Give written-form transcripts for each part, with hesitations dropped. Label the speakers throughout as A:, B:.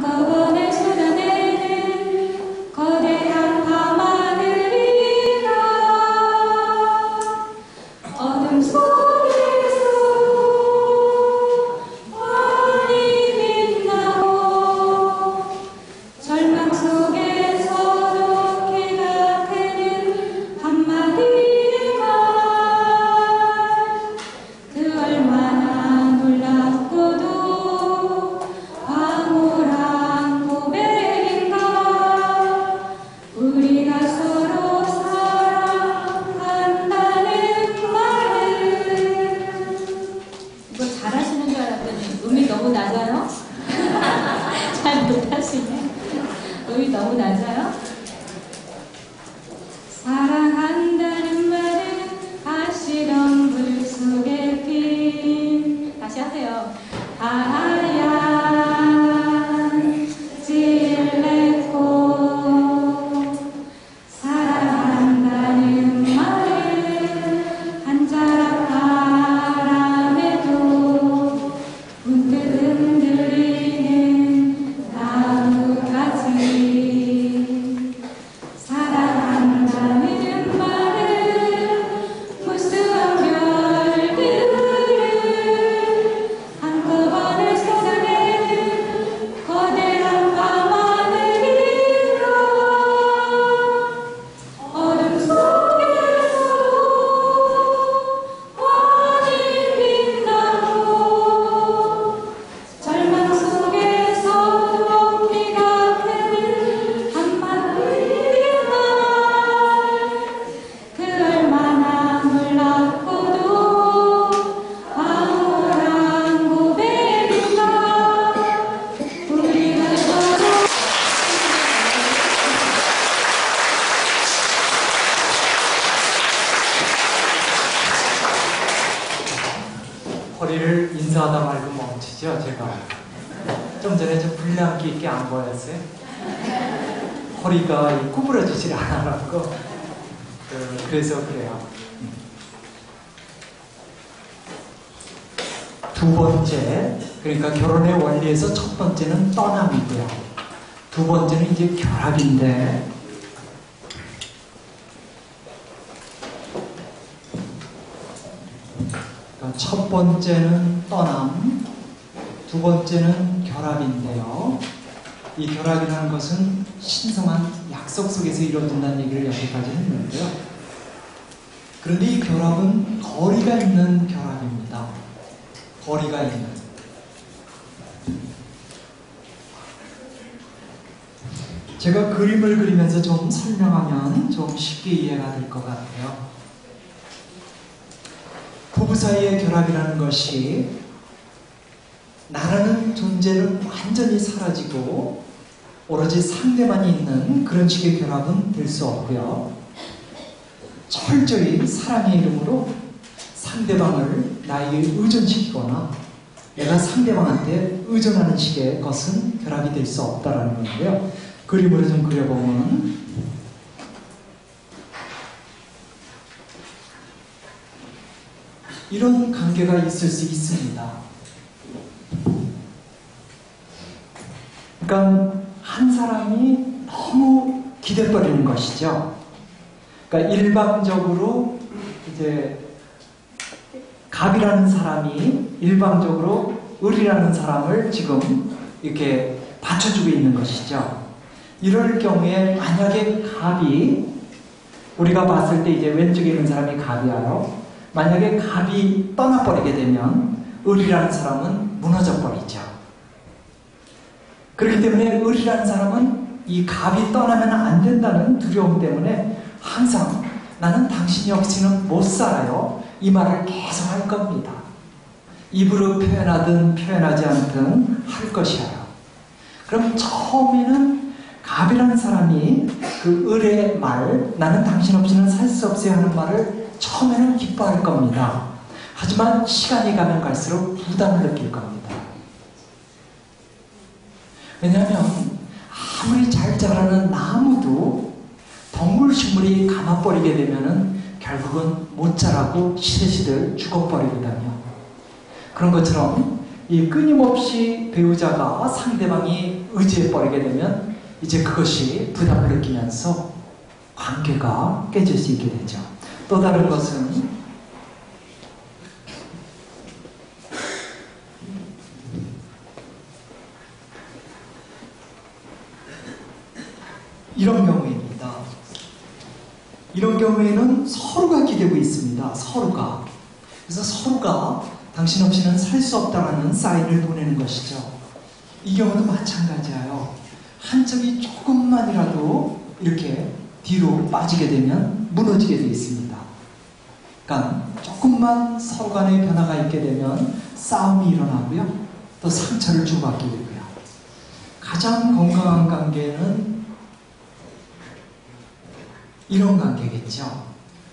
A: 한꺼번에 쏟아내는 거대한 밤하늘이라 어둠 속에서 환히 빛나고 절망 속에서도 기가 되는 한마디의 말 그 얼마나 놀랍고도 황홀한 고백인가 우리가 서로 사랑한다는 말을. 이거 잘하시는 줄 알았더니 음이 너무 낮아요? 잘 못하시네. 음이 너무 낮아요? 사랑한다는 말은 아시던 불 속에 핀 다시 하세요. 하얀 질레꽃 사랑한다는 말은 한 자락 바람에도 문득 흔들리는 나뭇가지 사랑한다는 말은 무수한 별들을 한꺼번에 쏟아내는 거대한 밤하늘이라 어둠 속에서도 환히 빛나고 절망 속에서도 비가 되는 한마디의 말 그 얼마나 놀랍고도 황홀한 고백인가 우리가 서로.
B: 허리를 인사하다 말고 멈추죠. 제가 좀 전에 좀 불량기 있게 안 보였어요? 허리가 구부러지질 않아갖고 그래서 그래요. 두 번째, 그러니까 결혼의 원리에서 첫 번째는 떠남이고요. 두 번째는 이제 결합인데 첫 번째는 떠남, 두 번째는 결합인데요. 이 결합이라는 것은 신성한 약속 속에서 이루어진다는 얘기를 여기까지 했는데요. 그런데 이 결합은 거리가 있는 결합입니다. 거리가 있는. 제가 그림을 그리면서 좀 설명하면 좀 쉽게 이해가 될 것 같아요. 부부 사이의 결합이라는 것이 나라는 존재는 완전히 사라지고 오로지 상대만이 있는 그런 식의 결합은 될 수 없고요. 철저히 사랑의 이름으로 상대방을 나에게 의존시키거나 내가 상대방한테 의존하는 식의 것은 결합이 될 수 없다라는 건데요. 그림으로 좀 그려보면 이런 관계가 있을 수 있습니다. 그러니까 한 사람이 너무 기대버리는 것이죠. 그러니까 일방적으로 이제 갑이라는 사람이 일방적으로 을이라는 사람을 지금 이렇게 받쳐주고 있는 것이죠. 이럴 경우에 만약에 갑이 우리가 봤을 때 이제 왼쪽에 있는 사람이 갑이에요. 만약에 갑이 떠나버리게 되면 을이라는 사람은 무너져 버리죠. 그렇기 때문에 을이라는 사람은 이 갑이 떠나면 안 된다는 두려움 때문에 항상 나는 당신이 없이는 못 살아요. 이 말을 계속 할 겁니다. 입으로 표현하든 표현하지 않든 할 것이에요. 그럼 처음에는 갑이라는 사람이 그 을의 말, 나는 당신 없이는 살 수 없어요 하는 말을 처음에는 기뻐할 겁니다. 하지만 시간이 가면 갈수록 부담을 느낄 겁니다. 왜냐하면 아무리 잘 자라는 나무도 동물식물이 감아버리게 되면은 결국은 못 자라고 시들시들 죽어버리거든요. 그런 것처럼 이 끊임없이 배우자가 상대방이 의지해버리게 되면 이제 그것이 부담을 느끼면서 관계가 깨질 수 있게 되죠. 또 다른 것은 이런 경우입니다. 이런 경우에는 서로가 기대고 있습니다. 서로가. 그래서 서로가 당신 없이는 살 수 없다라는 사인을 보내는 것이죠. 이 경우도 마찬가지예요. 한쪽이 조금만이라도 이렇게 뒤로 빠지게 되면 무너지게 되어 있습니다. 그러니까 조금만 서로 간에 변화가 있게 되면 싸움이 일어나고요. 또 상처를 주고받게 되고요. 가장 건강한 관계는 이런 관계겠죠.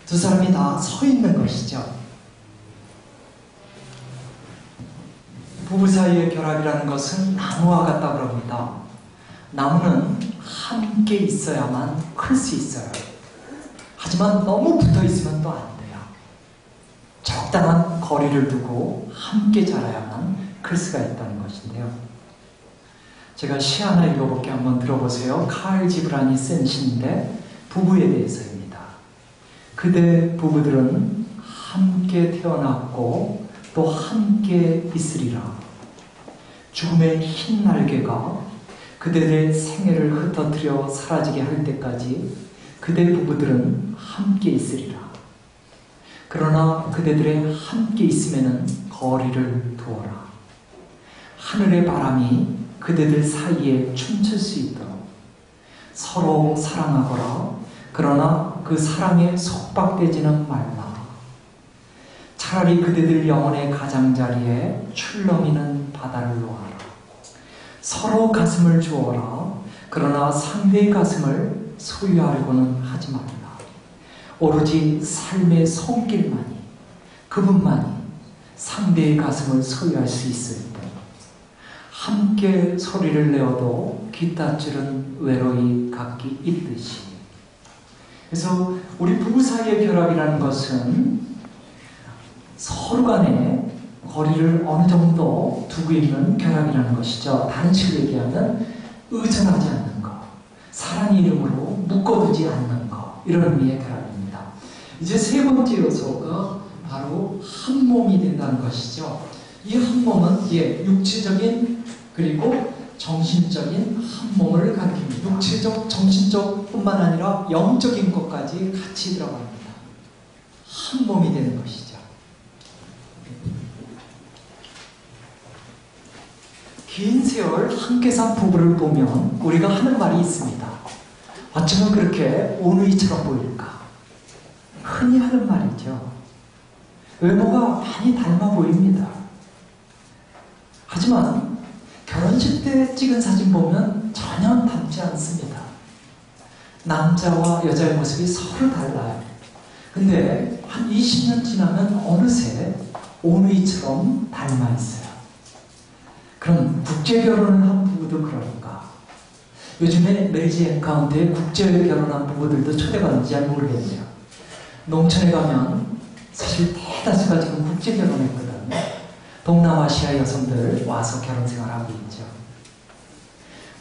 B: 두 사람이 다 서 있는 것이죠. 부부 사이의 결합이라는 것은 나무와 같다고 합니다. 나무는 함께 있어야만 클 수 있어요. 하지만 너무 붙어 있으면 또 안 돼요. 적당한 거리를 두고 함께 자라야만 클 수가 있다는 것인데요. 제가 시 하나 읽어볼게 한번 들어보세요. 카일 지브란이 쓴 시인데 부부에 대해서입니다. 그대 부부들은 함께 태어났고 또 함께 있으리라. 죽음의 흰 날개가 그대들의 생애를 흩어뜨려 사라지게 할 때까지 그대 부부들은 함께 있으리라. 그러나 그대들의 함께 있음에는 거리를 두어라. 하늘의 바람이 그대들 사이에 춤출 수 있도록 서로 사랑하거라. 그러나 그 사랑에 속박되지는 말라. 차라리 그대들 영혼의 가장자리에 출렁이는 바다를 놓아라. 서로 가슴을 주어라. 그러나 상대의 가슴을 소유하려고는 하지 말라. 오로지 삶의 손길만이, 그분만이 상대의 가슴을 소유할 수 있을 때 함께 소리를 내어도 귓다줄은 외로이 각기 있듯이. 그래서 우리 부부 사이의 결합이라는 것은 서로 간에 거리를 어느 정도 두고 있는 결합이라는 것이죠. 다른 식으로 얘기하면 의존하지 않는 것, 사랑의 이름으로 묶어두지 않는 것, 이런 의미의 결합입니다. 이제 세 번째 요소가 바로 한 몸이 된다는 것이죠. 이 한 몸은 육체적인 그리고 정신적인 한 몸을 가리킵니다. 육체적, 정신적 뿐만 아니라 영적인 것까지 같이 들어갑니다. 한 몸이 되는 것이죠. 긴 세월 함께 산 부부를 보면 우리가 하는 말이 있습니다. 어쩌면 그렇게 오누이처럼 보일까? 흔히 하는 말이죠. 외모가 많이 닮아 보입니다. 하지만 결혼식 때 찍은 사진 보면 전혀 닮지 않습니다. 남자와 여자의 모습이 서로 달라요. 근데 한 20년 지나면 어느새 오누이처럼 닮아 있어요. 그럼 국제결혼을 한 부부도 그러는가? 요즘에 메리지 엔카운트에 국제결혼한 부부들도 초대받는지 잘 모르겠네요. 농촌에 가면 사실 대다수가 지금 국제결혼했거든요. 동남아시아 여성들 와서 결혼생활하고 있죠.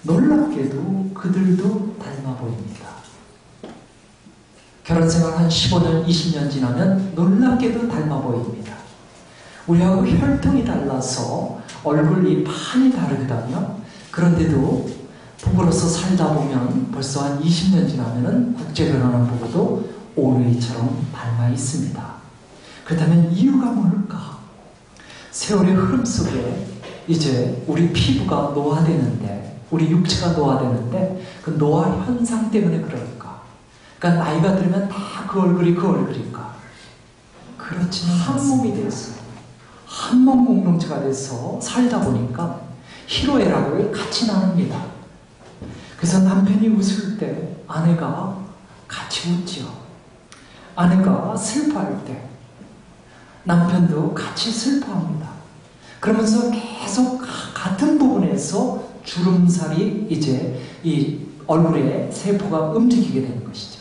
B: 놀랍게도 그들도 닮아 보입니다. 결혼생활 한 15년, 20년 지나면 놀랍게도 닮아 보입니다. 우리하고 혈통이 달라서 얼굴이 많이 다르다며, 그런데도 부부로서 살다 보면 벌써 한 20년 지나면 국제결혼한 부부도 오누이처럼 닮아 있습니다. 그렇다면 이유가 뭘까? 세월의 흐름 속에 이제 우리 피부가 노화되는데, 우리 육체가 노화되는데 그 노화 현상 때문에 그럴까? 그러니까 나이가 들면 다 그 얼굴일까? 그렇지는 한 몸이 돼서 한 몸 공동체가 돼서 살다 보니까 희로애락을 같이 나눕니다. 그래서 남편이 웃을 때 아내가 같이 웃지요. 아내가 슬퍼할 때 남편도 같이 슬퍼합니다. 그러면서 계속 같은 부분에서 주름살이 이제 이 얼굴의 세포가 움직이게 되는 것이죠.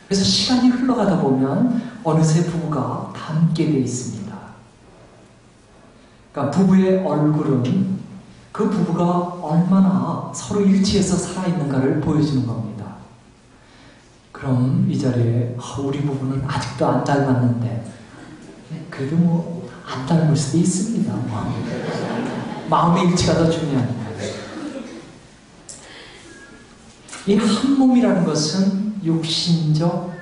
B: 그래서 시간이 흘러가다 보면 어느새 부부가 닮게 되어 있습니다. 그러니까 부부의 얼굴은 그 부부가 얼마나 서로 일치해서 살아있는가를 보여주는 겁니다. 그럼 이 자리에 우리 부부는 아직도 안 닮았는데 그래도 뭐 안 닮을 수도 있습니다. 마음의 일치가 더 중요합니다. 이 한 몸이라는 것은 육신적,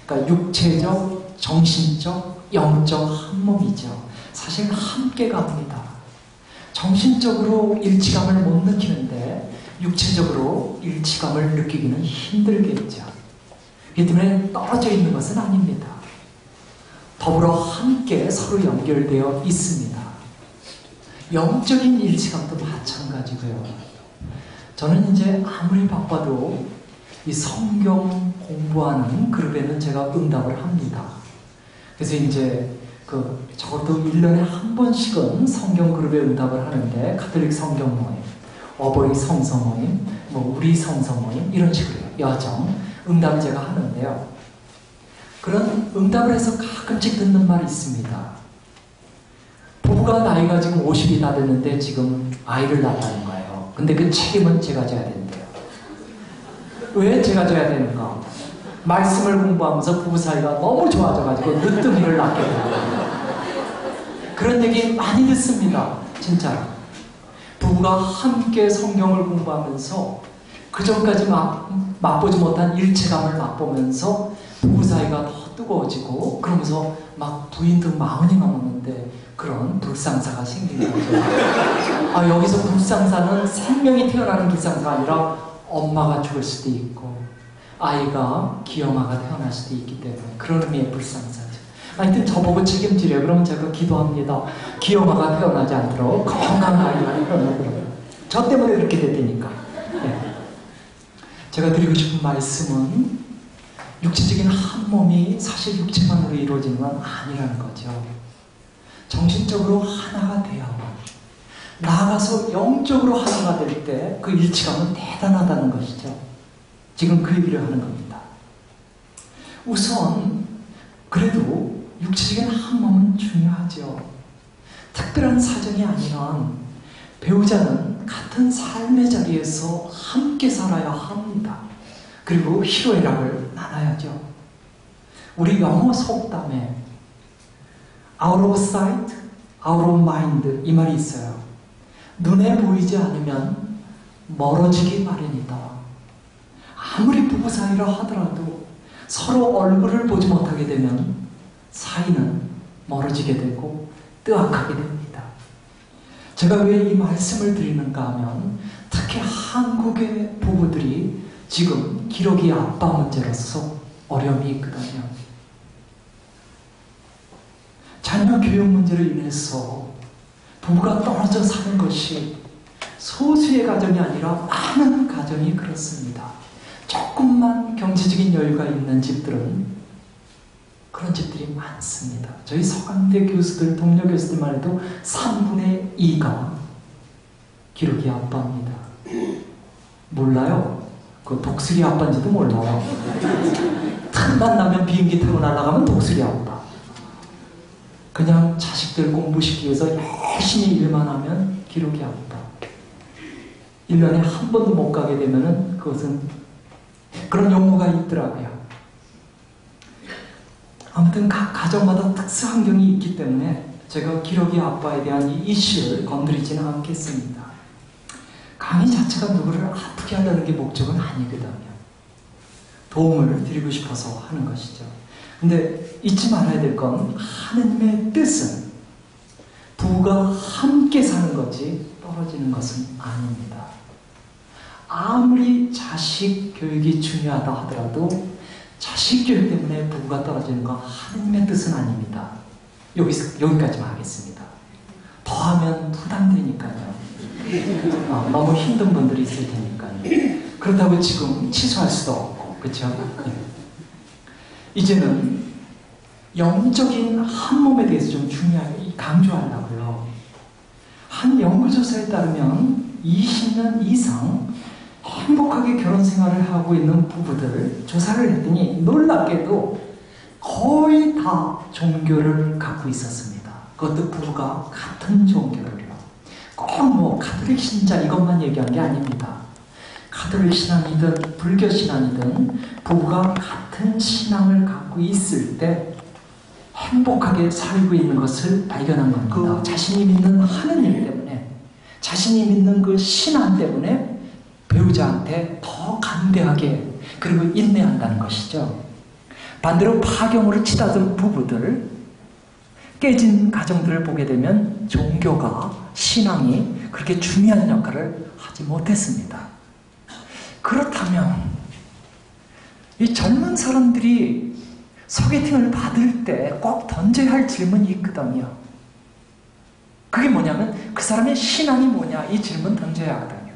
B: 그러니까 육체적, 정신적, 영적 한 몸이죠. 사실 함께 갑니다. 정신적으로 일치감을 못 느끼는데 육체적으로 일치감을 느끼기는 힘들겠죠. 그렇기 때문에 떨어져 있는 것은 아닙니다. 더불어 함께 서로 연결되어 있습니다. 영적인 일치감도 마찬가지고요. 저는 이제 아무리 바빠도 이 성경 공부하는 그룹에는 제가 응답을 합니다. 그래서 이제 적어도 1년에 한 번씩은 성경 그룹에 응답을 하는데, 가톨릭 성경 모임, 어버이 성서 모임, 우리 성서 모임, 이런 식으로요. 여정, 응답을 제가 하는데요. 그런 응답을 해서 가끔씩 듣는 말이 있습니다. 부부가 나이가 지금 50이 다 됐는데 지금 아이를 낳았다는 거예요. 근데 그 책임은 제가 져야 된대요. 왜 제가 져야 되는가? 말씀을 공부하면서 부부 사이가 너무 좋아져가지고 늦둥이를 낳게 돼요. 그런 얘기 많이 듣습니다. 진짜로. 부부가 함께 성경을 공부하면서 그전까지 맛보지 못한 일체감을 맛보면서 부부 사이가 더 뜨거워지고, 그러면서 막 부인도 40이 넘었는데 그런 불상사가 생기는 거죠. 여기서 불상사는 생명이 태어나는 불상사가 아니라 엄마가 죽을 수도 있고 아이가 기형아가 태어날 수도 있기 때문에 그런 의미의 불상사죠. 하여튼 저보고 책임지래요. 그러면 제가 기도합니다. 기형아가 태어나지 않도록 건강한 아이가 태어나도록. 저 때문에 그렇게 됐다니까. 네. 제가 드리고 싶은 말씀은 육체적인 한 몸이 사실 육체만으로 이루어지는 건 아니라는 거죠. 정신적으로 하나가 되어야만, 나아가서 영적으로 하나가 될 때 그 일치감은 대단하다는 것이죠. 지금 그 얘기를 하는 겁니다. 우선 그래도 육체적인 한 몸은 중요하죠. 특별한 사정이 아니면 배우자는 같은 삶의 자리에서 함께 살아야 합니다. 그리고 희로애락을 나눠야죠. 우리 영어 속담에 out of sight, out of mind 이 말이 있어요. 눈에 보이지 않으면 멀어지기 마련이다. 아무리 부부 사이라 하더라도 서로 얼굴을 보지 못하게 되면 사이는 멀어지게 되고 뜨악하게 됩니다. 제가 왜 이 말씀을 드리는가 하면, 특히 한국의 부부들이 지금 기러기 아빠 문제로서 어려움이 있거든요. 자녀 교육 문제로 인해서 부부가 떨어져 사는 것이 소수의 가정이 아니라 많은 가정이 그렇습니다. 조금만 경제적인 여유가 있는 집들은 그런 집들이 많습니다. 저희 서강대 교수들, 동료 교수들만 해도 3분의 2가 기러기 아빠입니다. 몰라요? 그 독수리 아빠인지도 몰라요. 틈만 나면 비행기 타고 날아가면 독수리 아빠. 그냥 자식들 공부시키기 위해서 열심히 일만 하면 기러기 아빠. 1년에 한 번도 못 가게 되면은 그것은 그런 용어가 있더라고요. 아무튼 각 가정마다 특수 환경이 있기 때문에 제가 기러기 아빠에 대한 이 이슈를 건드리지는 않겠습니다. 강의 자체가 누구를 아프게 하려는 게 목적은 아니거든요. 도움을 드리고 싶어서 하는 것이죠. 근데 잊지 말아야 될 건, 하느님의 뜻은 부부가 함께 사는 거지 떨어지는 것은 아닙니다. 아무리 자식 교육이 중요하다 하더라도 자식 교육 때문에 부부가 떨어지는 건 하느님의 뜻은 아닙니다. 여기까지만 하겠습니다. 더하면 부담되니까요. 너무 힘든 분들이 있을 테니까요. 그렇다고 지금 취소할 수도 없고, 그렇죠? 이제는 영적인 한 몸에 대해서 좀 중요하게 강조하려고요. 한 연구조사에 따르면 20년 이상 행복하게 결혼 생활을 하고 있는 부부들 조사를 했더니 놀랍게도 거의 다 종교를 갖고 있었습니다. 그것도 부부가 같은 종교를요. 꼭 뭐 가톨릭 신자 이것만 얘기한 게 아닙니다. 가톨릭 신앙이든 불교 신앙이든 부부가 같은 신앙을 갖고 있을 때 행복하게 살고 있는 것을 발견한 겁니다. 그 자신이 믿는 하느님 때문에, 자신이 믿는 그 신앙 때문에 배우자한테 더 간대하게 그리고 인내한다는 것이죠. 반대로 파경으로 치닫은 부부들, 깨진 가정들을 보게 되면 종교가, 신앙이 그렇게 중요한 역할을 하지 못했습니다. 그렇다면 이 젊은 사람들이 소개팅을 받을 때 꼭 던져야 할 질문이 있거든요. 그게 뭐냐면 그 사람의 신앙이 뭐냐, 이 질문 던져야 하거든요.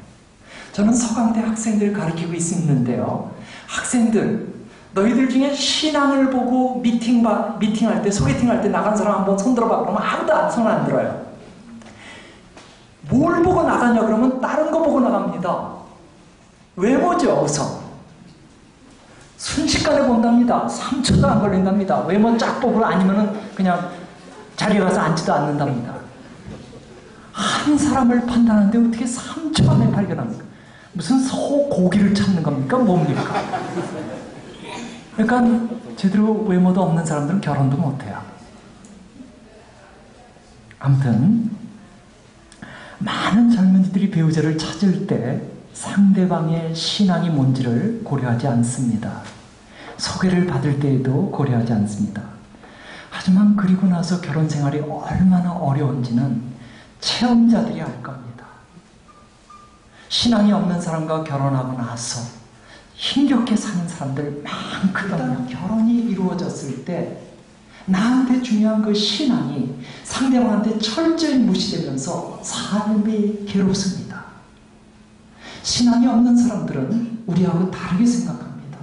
B: 저는 서강대 학생들 가르치고 있는데요. 학생들, 너희들 중에 신앙을 보고 미팅할 때, 소개팅할 때 나간 사람 한번 손 들어봐. 그러면 아무도 손 안 들어요. 뭘 보고 나가냐 그러면 다른 거 보고 나갑니다. 외모죠, 우선. 순식간에 본답니다. 3초도 안 걸린답니다. 외모 쫙 보고 아니면은 그냥 자리에 가서 앉지도 않는답니다. 한 사람을 판단하는데 어떻게 3초 안에 발견합니까? 무슨 소고기를 찾는 겁니까? 뭡니까? 그러니까 제대로 외모도 없는 사람들은 결혼도 못해요. 아무튼 많은 젊은이들이 배우자를 찾을 때 상대방의 신앙이 뭔지를 고려하지 않습니다. 소개를 받을 때에도 고려하지 않습니다. 하지만 그리고 나서 결혼 생활이 얼마나 어려운지는 체험자들이 알 겁니다. 신앙이 없는 사람과 결혼하고 나서 힘겹게 사는 사람들 많거든요. 결혼이 이루어졌을 때 나한테 중요한 그 신앙이 상대방한테 철저히 무시되면서 삶이 괴롭습니다. 신앙이 없는 사람들은 우리하고 다르게 생각합니다.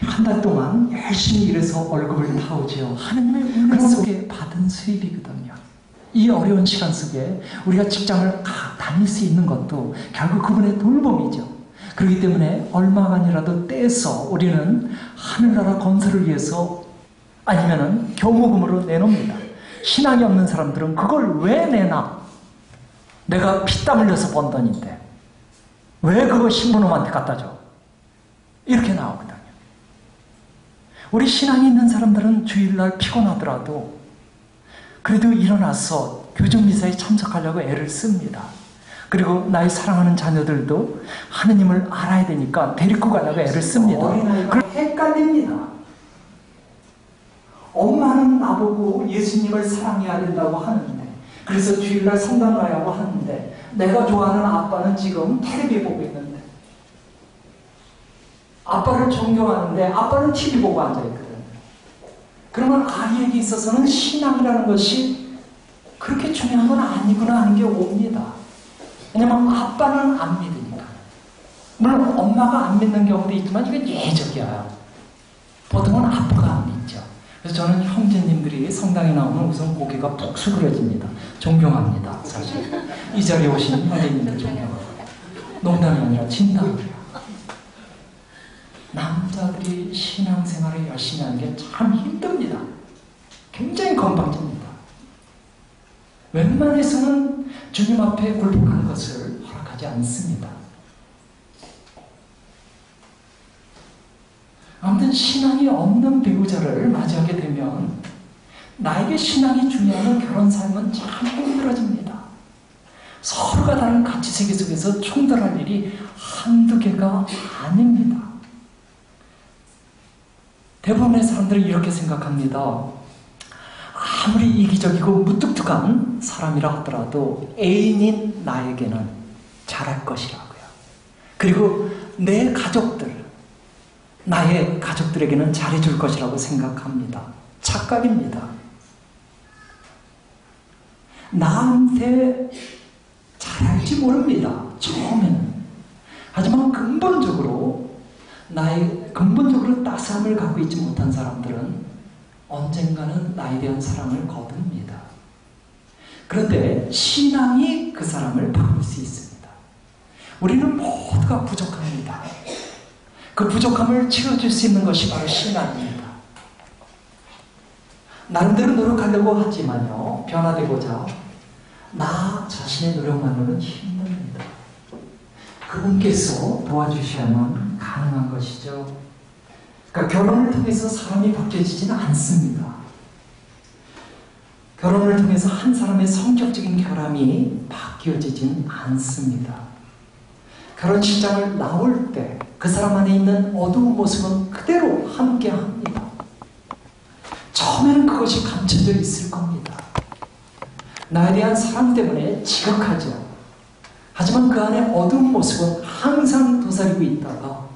B: 한 달 동안 열심히 일해서 월급을 타오죠. 하나님의 은혜 속에 받은 수입이거든요. 이 어려운 시간 속에 우리가 직장을 다닐 수 있는 것도 결국 그분의 돌봄이죠. 그렇기 때문에 얼마간이라도 떼서 우리는 하늘나라 건설을 위해서 아니면은 교무금으로 내놓습니다. 신앙이 없는 사람들은 그걸 왜 내나? 내가 피땀 흘려서 번 돈인데 왜 그거 신부놈한테 갖다 줘? 이렇게 나오거든요. 우리 신앙이 있는 사람들은 주일날 피곤하더라도 그래도 일어나서 교정미사에 참석하려고 애를 씁니다. 그리고 나의 사랑하는 자녀들도 하느님을 알아야 되니까 데리고 가려고 애를 씁니다. 어린아이가 헷갈립니다. 엄마는 나보고 예수님을 사랑해야 된다고 하는데, 그래서 주일날 성당 가야고 하는데, 내가 좋아하는 아빠는 지금 텔레비 보고 있는데, 아빠를 존경하는데 아빠는 TV 보고 앉아있거든. 그러면 아이에게 있어서는 신앙이라는 것이 그렇게 중요한 건 아니구나 하는 게 옵니다. 왜냐면 아빠는 안 믿으니까. 물론 엄마가 안 믿는 경우도 있지만 이게 예적이야. 보통은 아빠가 안 믿죠. 그래서 저는 형제님들이 성당에 나오면 우선 고개가 푹 수그려집니다. 존경합니다. 사실 이 자리에 오신 형제님들 존경합니다. 농담이 아니라 진담이에요. 남자들이 신앙생활을 열심히 하는 게 참 힘듭니다. 굉장히 건방집니다. 웬만해서는 주님 앞에 굴복하는 것을 허락하지 않습니다. 아무튼 신앙이 없는 배우자를 맞이하게 되면 나에게 신앙이 중요한 결혼 삶은 참 힘들어집니다. 서로가 다른 가치세계 속에서 충돌할 일이 한두 개가 아닙니다. 대부분의 사람들은 이렇게 생각합니다. 아무리 이기적이고 무뚝뚝한 사람이라 하더라도 애인인 나에게는 잘할 것이라고요. 그리고 내 가족들, 나의 가족들에게는 잘해줄 것이라고 생각합니다. 착각입니다. 나한테 잘할지 모릅니다. 처음에는. 하지만 근본적으로 따스함을 갖고 있지 못한 사람들은 언젠가는 나에 대한 사랑을 거둡니다. 그런데 신앙이 그 사람을 바꿀 수 있습니다. 우리는 모두가 부족합니다. 그 부족함을 채워줄 수 있는 것이 바로 신앙입니다. 나름대로 노력하려고 하지만요, 변화되고자 나 자신의 노력만으로는 힘듭니다. 그분께서 도와주셔야만 가능한 것이죠. 그러니까 결혼을 통해서 사람이 바뀌어지지는 않습니다. 결혼을 통해서 한 사람의 성격적인 결함이 바뀌어지지는 않습니다. 결혼식장을 나올 때 그 사람 안에 있는 어두운 모습은 그대로 함께합니다. 처음에는 그것이 감춰져 있을 겁니다. 나에 대한 사랑 때문에 지각하죠. 하지만 그 안에 어두운 모습은 항상 도사리고 있다가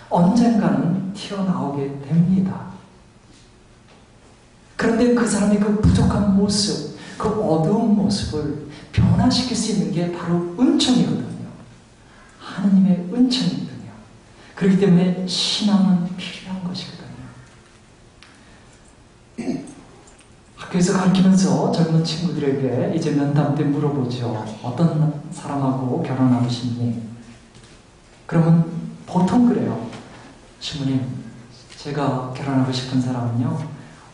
B: 언젠가는 튀어나오게 됩니다. 그런데 그 사람의 그 부족한 모습, 그 어두운 모습을 변화시킬 수 있는 게 바로 은총이거든요. 하느님의 은총이거든요. 그렇기 때문에 신앙은 필요한 것이거든요. 학교에서 가르치면서 젊은 친구들에게 이제 면담 때 물어보죠. 어떤 사람하고 결혼하고 싶니? 그러면 보통 그래요. 신부님, 제가 결혼하고 싶은 사람은요,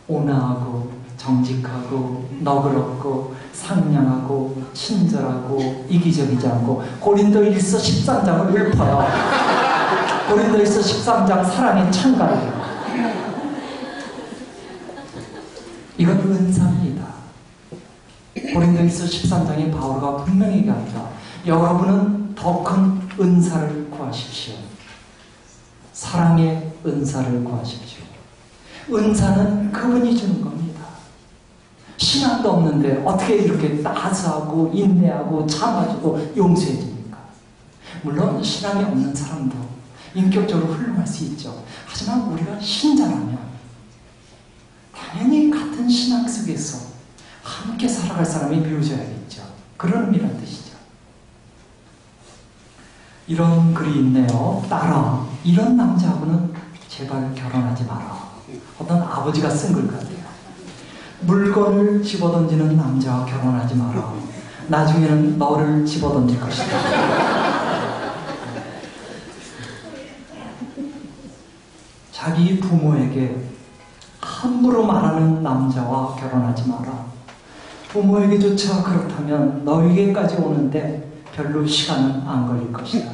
B: 온화하고 정직하고 너그럽고 상냥하고 친절하고 이기적이지 않고 고린도일서 13장을 읊어요. 고린도일서 13장 사랑의 창가예요. 이건 은사입니다. 고린도일서 13장의 바울과 분명히 얘기합니다. 여러분은 더 큰 은사를 구하십시오. 사랑의 은사를 구하십시오. 은사는 그분이 주는 겁니다. 신앙도 없는데 어떻게 이렇게 따스하고 인내하고 참아주고 용서해 줍니까? 물론 신앙이 없는 사람도 인격적으로 훌륭할 수 있죠. 하지만 우리가 신자라면 당연히 같은 신앙 속에서 함께 살아갈 사람이 비워져야겠죠. 그런 의미란 뜻이죠. 이런 글이 있네요. 딸아, 이런 남자하고는 제발 결혼하지 마라. 어떤 아버지가 쓴 글 같아요. 물건을 집어던지는 남자와 결혼하지 마라. 나중에는 너를 집어던질 것이다. 자기 부모에게 함부로 말하는 남자와 결혼하지 마라. 부모에게조차 그렇다면 너에게까지 오는데 별로 시간은 안 걸릴 것이다.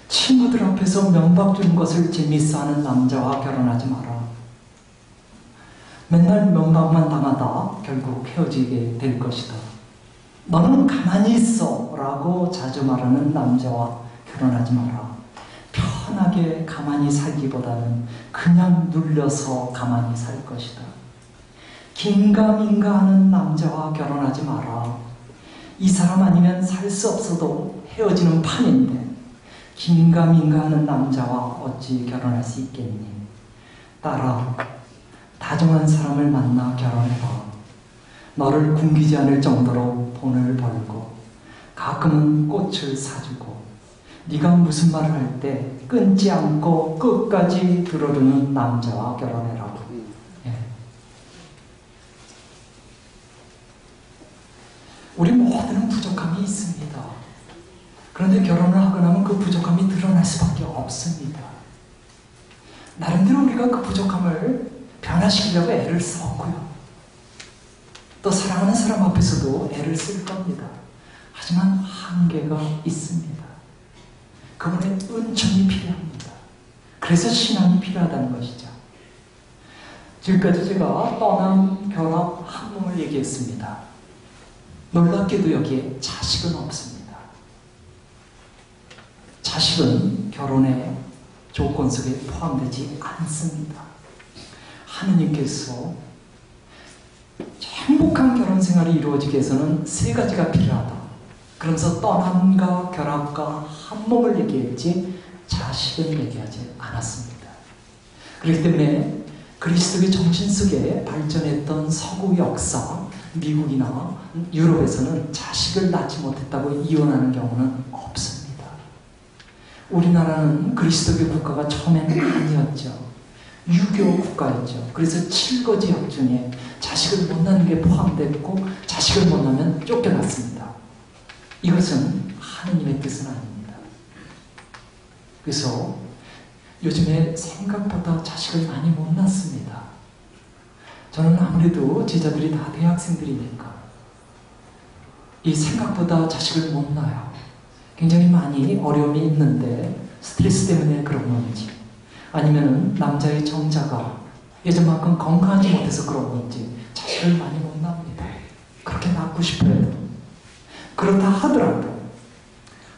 B: 친구들 앞에서 면박 주는 것을 재밌어하는 남자와 결혼하지 마라. 맨날 면박만 당하다 결국 헤어지게 될 것이다. 너는 가만히 있어 라고 자주 말하는 남자와 결혼하지 마라. 편하게 가만히 살기보다는 그냥 눌려서 가만히 살 것이다. 긴가민가 하는 남자와 결혼하지 마라. 이 사람 아니면 살 수 없어도 헤어지는 판인데 긴가민가 하는 남자와 어찌 결혼할 수 있겠니? 딸아, 다정한 사람을 만나 결혼해봐. 너를 굶기지 않을 정도로 돈을 벌고 가끔은 꽃을 사주고 네가 무슨 말을 할 때 끊지 않고 끝까지 들어주는 남자와 결혼해라. 예. 우리 모두는 부족함이 있습니다. 그런데 결혼을 하고 나면 그 부족함이 드러날 수밖에 없습니다. 나름대로 우리가 그 부족함을 변화시키려고 애를 썼고요. 또 사랑하는 사람 앞에서도 애를 쓸 겁니다. 하지만 한계가 있습니다. 그분의 은총이 필요합니다. 그래서 신앙이 필요하다는 것이죠. 지금까지 제가 떠남, 결합, 한몸을 얘기했습니다. 놀랍게도 여기에 자식은 없습니다. 자식은 결혼의 조건 속에 포함되지 않습니다. 하느님께서 행복한 결혼 생활이 이루어지기 위해서는 세 가지가 필요하다. 그러면서 떠남과 결합과 한몸을 얘기했지 자식은 얘기하지 않았습니다. 그렇기 때문에 그리스도의 정신 속에 발전했던 서구 역사, 미국이나 유럽에서는 자식을 낳지 못했다고 이혼하는 경우는 없습니다. 우리나라는 그리스도교 국가가 처음에는 아니었죠. 유교 국가였죠. 그래서 7거지역 중에 자식을 못 낳는 게 포함됐고 자식을 못 낳으면 쫓겨났습니다. 이것은 하느님의 뜻은 아닙니다. 그래서 요즘에 생각보다 자식을 많이 못 낳습니다. 저는 아무래도 제자들이 다 대학생들이니까 이 생각보다 자식을 못 낳아요. 굉장히 많이 어려움이 있는데 스트레스 때문에 그런 건지 아니면은 남자의 정자가 예전만큼 건강하지 못해서 그런 건지 자식을 많이 못 낳습니다. 그렇게 낳고 싶어요. 그렇다 하더라도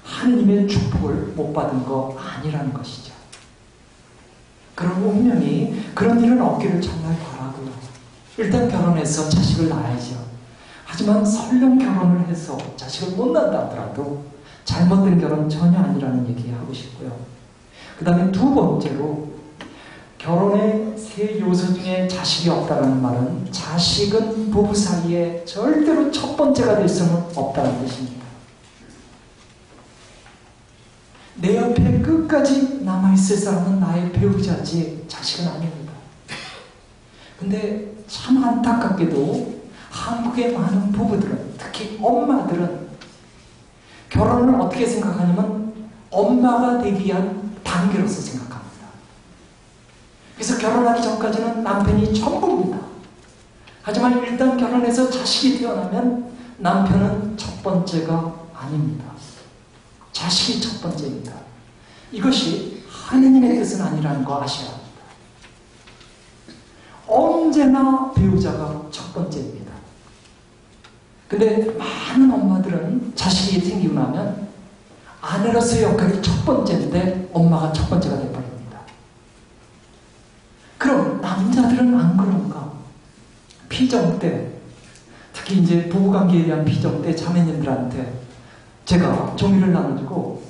B: 하느님의 축복을 못 받은 거 아니라는 것이죠. 그런 운명이 그런 일은 없기를 정말 바라고요. 일단 결혼해서 자식을 낳아야죠. 하지만 설령 결혼을 해서 자식을 못 낳는다 하더라도 잘못된 결혼 전혀 아니라는 얘기 하고 싶고요. 그 다음에 두 번째로 결혼의 세 요소 중에 자식이 없다는 말은 자식은 부부 사이에 절대로 첫 번째가 될 수는 없다는 뜻입니다. 내 옆에 끝까지 남아있을 사람은 나의 배우자지 자식은 아닙니다. 근데 참 안타깝게도 한국의 많은 부부들은, 특히 엄마들은 결혼을 어떻게 생각하냐면 엄마가 되기 위한 단계로서 생각합니다. 그래서 결혼하기 전까지는 남편이 전부입니다. 하지만 일단 결혼해서 자식이 태어나면 남편은 첫 번째가 아닙니다. 자식이 첫 번째입니다. 이것이 하느님의 뜻은 아니라는 거 아셔야 합니다. 언제나 배우자가 첫 번째입니다. 근데 많은 엄마들은 자식이 생기고 나면 아내로서의 역할이 첫 번째인데 엄마가 첫 번째가 돼버립니다. 그럼 남자들은 안 그런가? 피정 때, 특히 이제 부부관계에 대한 피정 때 자매님들한테 제가 종이를 나눠주고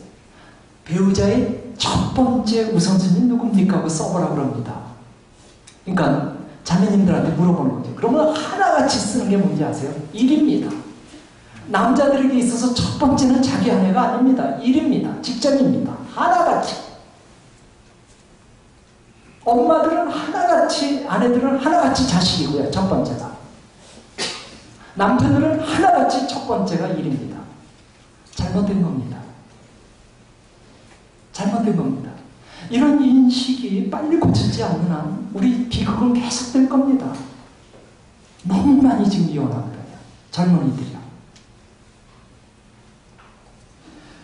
B: 배우자의 첫 번째 우선순위 누굽니까? 하고 써보라 그럽니다. 그러니까 자매님들한테 물어보는 거죠. 그러면 하나같이 쓰는 게 뭔지 아세요? 일입니다. 남자들에게 있어서 첫 번째는 자기 아내가 아닙니다. 일입니다. 직장입니다. 하나같이. 엄마들은 하나같이, 아내들은 하나같이 자식이고요. 첫 번째가. 남편들은 하나같이 첫 번째가 일입니다. 잘못된 겁니다. 잘못된 겁니다. 이런 인식이 빨리 고치지 않는 한 우리 비극은 계속될 겁니다. 너무 많이 지금 이혼하거든요. 젊은이들이요.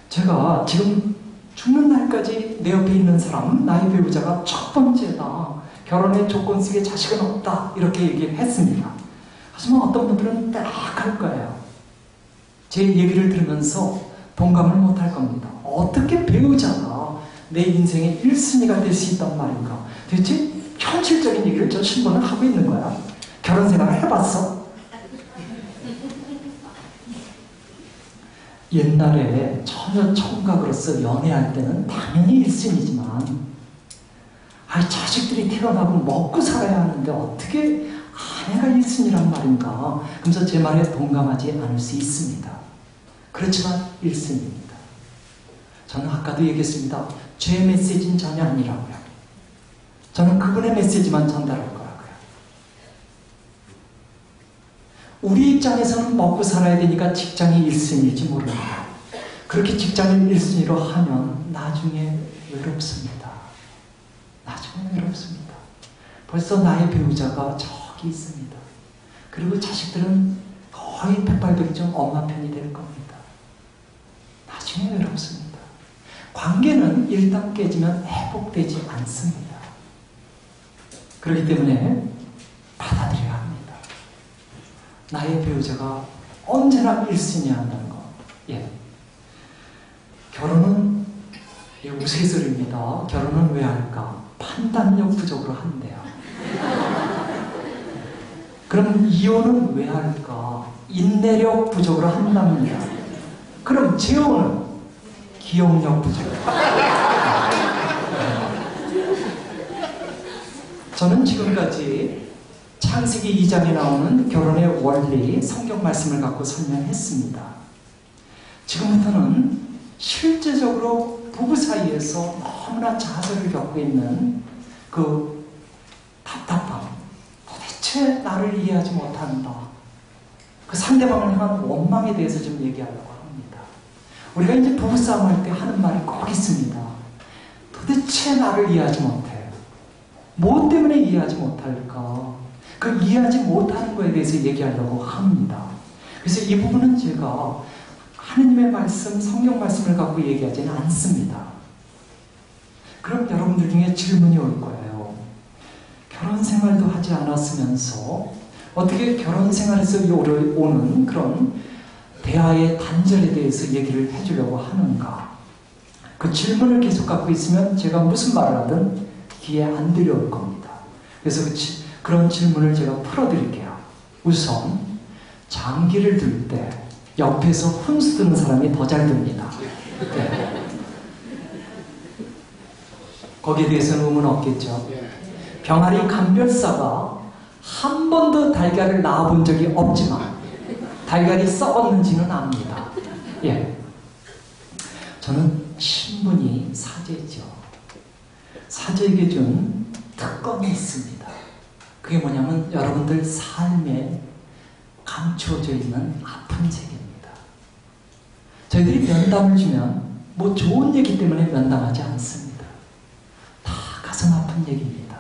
B: 제가 지금 죽는 날까지 내 옆에 있는 사람, 나의 배우자가 첫 번째다. 결혼의 조건 속에 자식은 없다. 이렇게 얘기를 했습니다. 하지만 어떤 분들은 딱 할 거예요. 제 얘기를 들으면서 동감을 못 할 겁니다. 어떻게 배우자가 내 인생의 1순위가 될 수 있단 말인가? 도대체 현실적인 얘기를 저 신부는 하고 있는 거야. 결혼 생활을 해봤어? 옛날에 전혀 청각으로서 연애할 때는 당연히 1순위지만 자식들이 태어나고 먹고 살아야 하는데 어떻게 아내가 1순위란 말인가? 그러면서 제 말에 동감하지 않을 수 있습니다. 그렇지만 1순위입니다. 저는 아까도 얘기했습니다. 제 메시지는 전혀 아니라고요. 저는 그분의 메시지만 전달할 거라고요. 우리 입장에서는 먹고 살아야 되니까 직장이 1순위일지 모릅니다. 그렇게 직장을 1순위로 하면 나중에 외롭습니다. 나중에 외롭습니다. 벌써 나의 배우자가 저기 있습니다. 그리고 자식들은 거의 백발백중 엄마 편이 될 겁니다. 나중에 외롭습니다. 관계는 일단 깨지면 회복되지 않습니다. 그렇기 때문에 받아들여야 합니다. 나의 배우자가 언제나 1순위 한다는 거. 예. 결혼은 우스갯소리입니다. 결혼은 왜 할까? 판단력 부족으로 한대요. 그럼 이혼은 왜 할까? 인내력 부족으로 한답니다. 그럼 재혼은 기억력 부족. 저는 지금까지 창세기 2장에 나오는 결혼의 원리, 성경 말씀을 갖고 설명했습니다. 지금부터는 실제적으로 부부 사이에서 너무나 자살을 겪고 있는 그 답답함, 도대체 나를 이해하지 못한다. 그 상대방을 향한 원망에 대해서 좀 얘기하려고 합니다. 우리가 이제 부부싸움 할 때 하는 말이 꼭 있습니다. 도대체 나를 이해하지 못해. 뭐 때문에 이해하지 못할까? 그 이해하지 못하는 거에 대해서 얘기하려고 합니다. 그래서 이 부분은 제가 하느님의 말씀, 성경 말씀을 갖고 얘기하지는 않습니다. 그럼 여러분들 중에 질문이 올 거예요. 결혼 생활도 하지 않았으면서 어떻게 결혼 생활에서 오는 그런 대화의 단절에 대해서 얘기를 해주려고 하는가? 그 질문을 계속 갖고 있으면 제가 무슨 말을 하든 귀에 안 들려올 겁니다. 그래서 그런 질문을 제가 풀어드릴게요. 우선 장기를 들 때 옆에서 훈수 드는 사람이 더 잘 듭니다. 네. 거기에 대해서는 의문 없겠죠. 병아리 감별사가 한 번도 달걀을 낳아본 적이 없지만 달걀이 썩었는지는 압니다. 예. 저는 신분이 사제죠. 사제에게 준 특권이 있습니다. 그게 뭐냐면 여러분들 삶에 감추어져 있는 아픈 세계입니다. 저희들이 면담을 주면 뭐 좋은 얘기 때문에 면담하지 않습니다. 다 가슴 아픈 얘기입니다.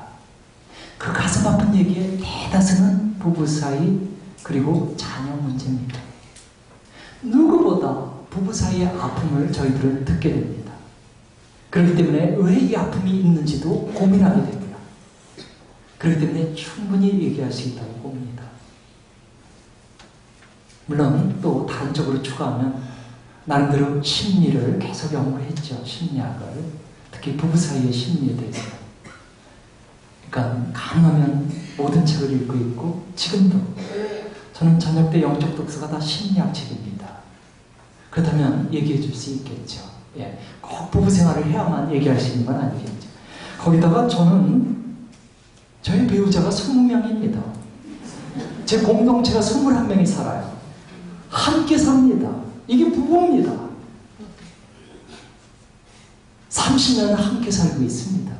B: 그 가슴 아픈 얘기의 대다수는 부부 사이 그리고 자녀 문제입니다. 누구보다 부부 사이의 아픔을 저희들은 듣게 됩니다. 그렇기 때문에 왜 이 아픔이 있는지도 고민하게 됩니다. 그렇기 때문에 충분히 얘기할 수 있다고 봅니다. 물론 또 다른 쪽으로 추가하면 나름대로 심리를 계속 연구했죠. 심리학을. 특히 부부 사이의 심리에 대해서. 그러니까 가능하면 모든 책을 읽고 있고 지금도 저는 저녁 때 영적 독서가 다 심리학 책입니다. 그렇다면 얘기해 줄 수 있겠죠. 예, 꼭 부부 생활을 해야만 얘기할 수 있는 건 아니겠죠. 거기다가 저는 저희 배우자가 20명입니다. 제 공동체가 21명이 살아요. 함께 삽니다. 이게 부부입니다. 30년 함께 살고 있습니다.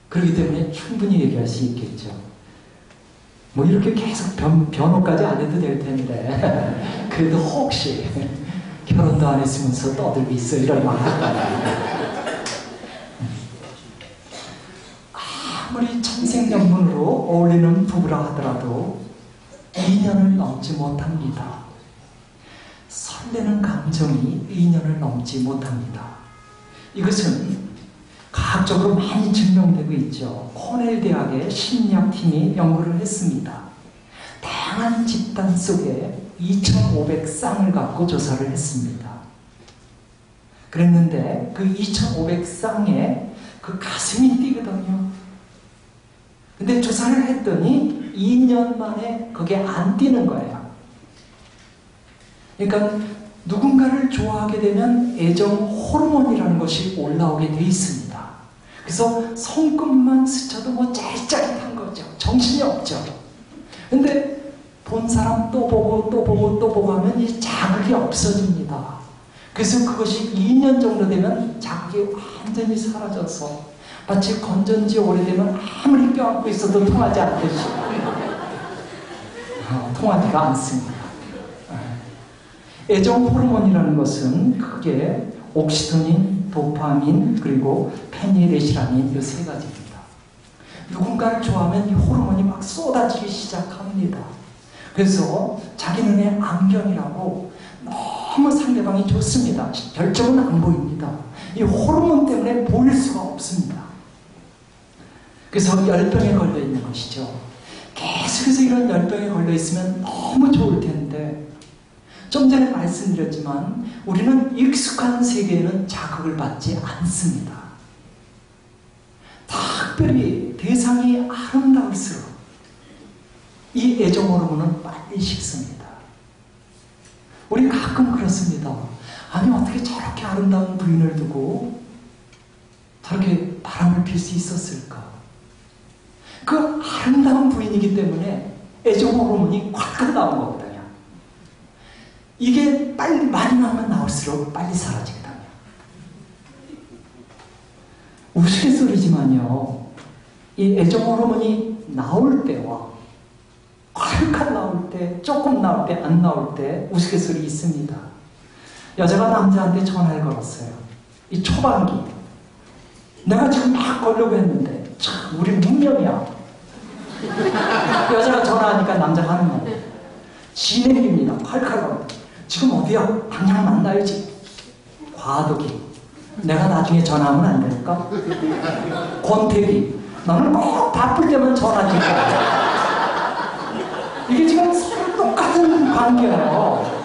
B: 그렇기 때문에 충분히 얘기할 수 있겠죠. 뭐 이렇게 계속 변호까지 안 해도 될 텐데 그래도 혹시 결혼도 안 했으면서 떠들고 있어 이런 말 할까요? 아무리 천생연분으로 어울리는 부부라 하더라도 2년을 넘지 못합니다. 설레는 감정이 2년을 넘지 못합니다. 이것은 과학적으로 많이 증명되고 있죠. 코넬 대학의 심리학팀이 연구를 했습니다. 다양한 집단 속에 2,500쌍을 갖고 조사를 했습니다. 그랬는데 그 2,500쌍에 그 가슴이 뛰거든요. 근데 조사를 했더니 2년 만에 그게 안 뛰는 거예요. 그러니까 누군가를 좋아하게 되면 애정 호르몬이라는 것이 올라오게 돼 있습니다. 그래서 손끝만 스쳐도 뭐 짜릿짜릿한 거죠. 정신이 없죠. 근데 본 사람 또 보고 또 보고 또 보고 하면 이 자극이 없어집니다. 그래서 그것이 2년 정도 되면 자극이 완전히 사라져서 마치 건전지 지 오래되면 아무리 껴안고 있어도 통하지 않듯이 통하지가 않습니다. 애정 호르몬이라는 것은 크게 옥시토닌, 도파민, 그리고 페니레시라민 이 세 가지입니다. 누군가를 좋아하면 이 호르몬이 막 쏟아지기 시작합니다. 그래서 자기 눈에 안경이라고 너무 상대방이 좋습니다. 결정은 안 보입니다. 이 호르몬 때문에 보일 수가 없습니다. 그래서 열병에 걸려 있는 것이죠. 계속해서 이런 열병에 걸려 있으면 너무 좋을 텐데 좀 전에 말씀드렸지만 우리는 익숙한 세계에는 자극을 받지 않습니다. 특별히 대상이 아름다울수록 이 애정 호르몬은 빨리 식습니다. 우리 가끔 그렇습니다. 아니 어떻게 저렇게 아름다운 부인을 두고 저렇게 바람을 필 수 있었을까? 그 아름다운 부인이기 때문에 애정 호르몬이 콱 나온 거거든요. 이게 빨리 많이 나오면 나올수록 빨리 사라지거든요. 우스갯소리지만요, 이 애정 호르몬이 나올 때와 콸콸 나올 때, 조금 나올 때, 안 나올 때 우스갯소리 있습니다. 여자가 남자한테 전화를 걸었어요. 이 초반기. 내가 지금 막 걸려고 했는데 참 우리 문명이야. 여자가 전화하니까 남자가 하는 말. 진행입니다. 칼칼합니다. 지금 어디야? 당장 만나야지. 과도기. 내가 나중에 전화하면 안 될까? 권태기. 너는 꼭 바쁠 때만 전화 줄 거야. 이게 지금 서로 똑같은 관계예요.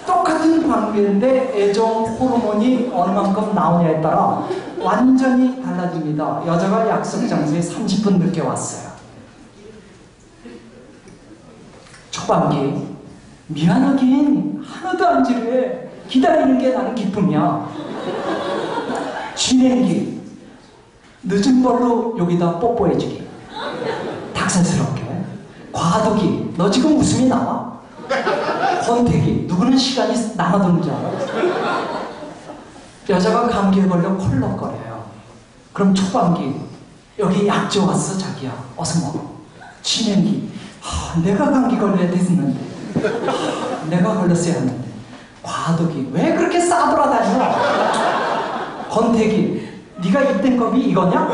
B: 똑같은 관계인데 애정 호르몬이 어느 만큼 나오냐에 따라 완전히 달라집니다. 여자가 약속 장소에 30분 늦게 왔어요. 초반기 미안하긴 하나도 안 지루해. 기다리는 게 나는 기쁨이야. 진행기 늦은 걸로 여기다 뽀뽀해주기. 닥살스럽게. 과도기 너 지금 웃음이 나와? 권태기 누구는 시간이 남아도는 줄 알아? 여자가 감기에 걸려 콜록거려요. 그럼 초반기 여기 약 좋았어 자기야 어서 먹어. 진행기 내가 감기 걸려야 됐는데 내가 걸렸어야 했는데. 과도기 왜 그렇게 싸돌아다녀? 권태기 네가 입된 컵이 이거냐?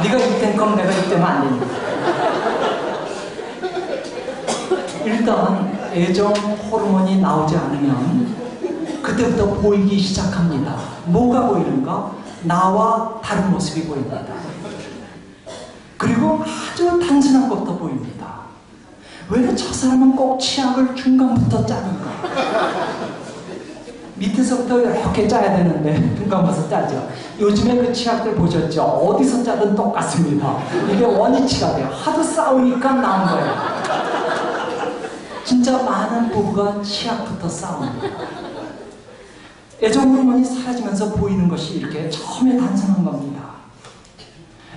B: 네가 입된 컵 내가 입대면 안 되니까. 일단 애정 호르몬이 나오지 않으면 그때부터 보이기 시작합니다. 뭐가 보이는가? 나와 다른 모습이 보입니다. 그리고 아주 단순한 것도 보입니다. 왜 저 사람은 꼭 치약을 중간부터 짜는가? 밑에서부터 이렇게 짜야 되는데 중간부터 짜죠. 요즘에 그 치약들 보셨죠? 어디서 짜든 똑같습니다. 이게 원위치가 돼요. 하도 싸우니까 나온 거예요. 진짜 많은 부부가 치약부터 싸웁니다. 애정 호르몬이 사라지면서 보이는 것이 이렇게 처음에 단순한 겁니다.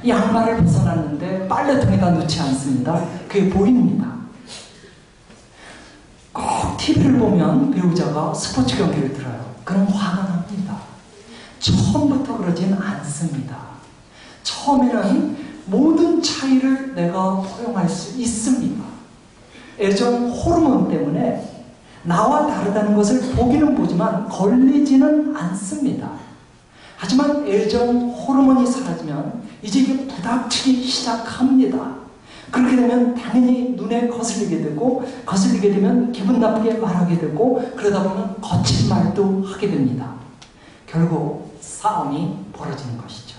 B: 양말을 벗어났는데 빨래통에다 넣지 않습니다. 그게 보입니다. 꼭 TV를 보면 배우자가 스포츠 경기를 들어요. 그럼 화가 납니다. 처음부터 그러진 않습니다. 처음에는 모든 차이를 내가 포용할 수 있습니다. 애정 호르몬 때문에 나와 다르다는 것을 보기는 보지만 걸리지는 않습니다. 하지만 애정 호르몬이 사라지면 이제 이게 부닥치기 시작합니다. 그렇게 되면 당연히 눈에 거슬리게 되고 거슬리게 되면 기분 나쁘게 말하게 되고 그러다 보면 거친 말도 하게 됩니다. 결국 싸움이 벌어지는 것이죠.